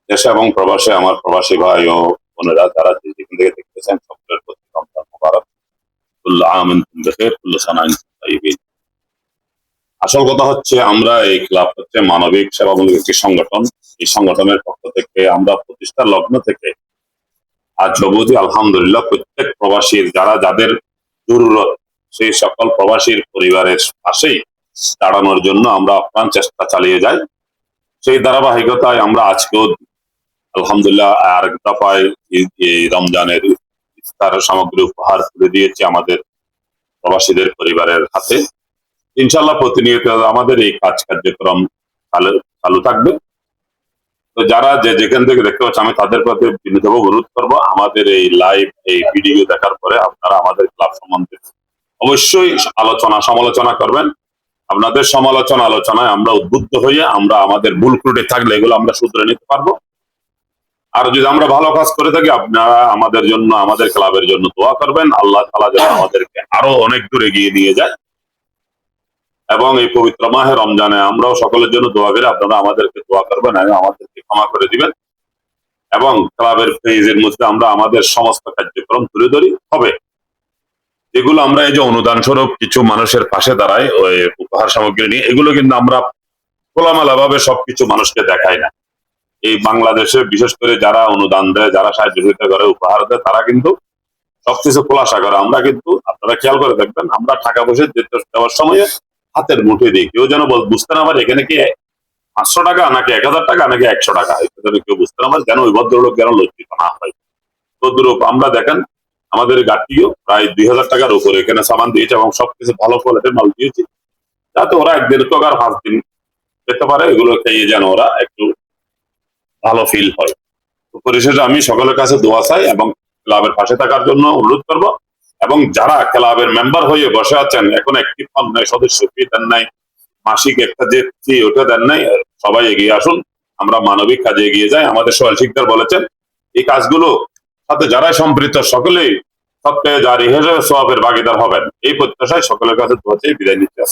দেশে এবং প্রবাসে আমার প্রবাসী ভাই ও বোনেরা যারা যেখান থেকে দেখতেছেন সকলের প্রতি রমজান মুবারক। কুল্লু আম আনতুম বিখাইর, কুল্লু সানা ওয়া আনতুম তাইয়িবিন। আসল কথা হচ্ছে আমরা এই ক্লাব হচ্ছে মানবিক সেবামূলক একটি সংগঠন। এই সংগঠনের পক্ষ থেকে আমরা প্রতিষ্ঠার লগ্ন থেকে আজ অবধি আলহামদুলিল্লাহ প্রত্যেক প্রবাসীর যাদের জরুরত সেই সকল প্রবাসীর পরিবারের পাশেই দাঁড়ানোর জন্য আমরা আপ্রাণ চেষ্টা চালিয়ে যাই। সেই ধারাবাহিকতায় আমরা আজকেও আলহামদুলিল্লাহ আরেক দফায় এই রমজানের ইফতার সামগ্রী উপহার তুলে দিয়েছি আমাদের প্রবাসীদের পরিবারের হাতে। ইনশাল্লাহ প্রতিনিয়ত আমাদের এই কাজ কার্যক্রম চালু থাকবে। তো যারা যেখান থেকে দেখতে পাচ্ছে আমি তাদের প্রতি বিনীতভাবে অনুরোধ করবো, আমাদের এই লাইভ এই ভিডিও দেখার পরে আপনারা আমাদের ক্লাব সম্বন্ধে অবশ্যই সমালোচনা করবেন। আপনাদের সমালোচনা আলোচনায় আমরা উদ্বুদ্ধ হয়ে আমরা আমাদের ভুল ত্রুটি থাকলে এগুলো আমরা শুধরে নিতে পারবো। আর যদি আমরা ভালো কাজ করে থাকি আপনারা আমাদের জন্য, আমাদের ক্লাবের জন্য দোয়া করবেন। আল্লাহ তাআলা যেন আমাদেরকে আরো অনেক দূর এগিয়ে নিয়ে যায় এবং এই পবিত্র মাহে রমজানে আমরাও সকলের জন্য দোয়া করি, আপনারা আমাদেরকে দোয়া করবেন এবং আমাদেরকে ক্ষমা করে দিবেন এবং ক্লাবের পেজের মধ্যে আমরা আমাদের সমস্ত কার্যক্রম তুলে ধরি হবে, এগুলো আমরা এই যে অনুদান স্বরূপ কিছু মানুষের পাশে দাঁড়াই ওই উপহার সামগ্রী নিয়ে, এগুলো কিন্তু আমরা খোলামেলা ভাবে সবকিছু মানুষকে দেখাই না। এই বাংলাদেশে বিশেষ করে যারা অনুদান দেয়, যারা সাহায্য করে উপহার দেয়, তারা কিন্তু সবকিছু খোলাসা করে। আমরা কিন্তু আপনারা খেয়াল করে দেখবেন আমরা টাকা পয়সা দেওয়ার সময় হাতের মুঠে দিই, কেউ যেন বুঝতে না পারে এখানে কি 500 টাকা নাকি 1000 টাকা নাকি 100 টাকা, যেন কেউ বুঝতে না পারে, যেন ওই ভদ্রলোক যেন লজ্জিত না হয়। তদ্রূপ আমরা দেখেন আমাদের গাড়িও প্রায় 2000 টাকার উপরে এখানে সামান দিয়েছে এবং সবকিছু ভালো কোয়ালিটির মাল দিয়েছি, যাতে ওরা একদিন তো আর 5 দিন পেতে পারে, এগুলো খেয়ে যেন ওরা একটু ভালো ফিল হয়। তো পরিশেষে আমি সকলের কাছে দোয়া চাই এবং ক্লাবের পাশে থাকার জন্য অনুরোধ করব। এবং যারা ক্লাবের মেম্বার হয়ে বসে আছেন এখন একটি ফর্ম নাই, সদস্য ফি দেন নাই, মাসিক একটা যে ফি ওটা দেন নাই, সবাই এগিয়ে আসুন, আমরা মানবিক কাজে এগিয়ে যাই। আমাদের সোহেল শিকদার বলেছেন এই কাজগুলো সাথে যারাই সম্পৃক্ত সকলেই সবচেয়ে জারি হিসেবে সওয়াবের ভাগীদার হবেন। এই প্রত্যাশায় সকলের কাছে দোয়া চেয়ে বিদায় নিতে আসি।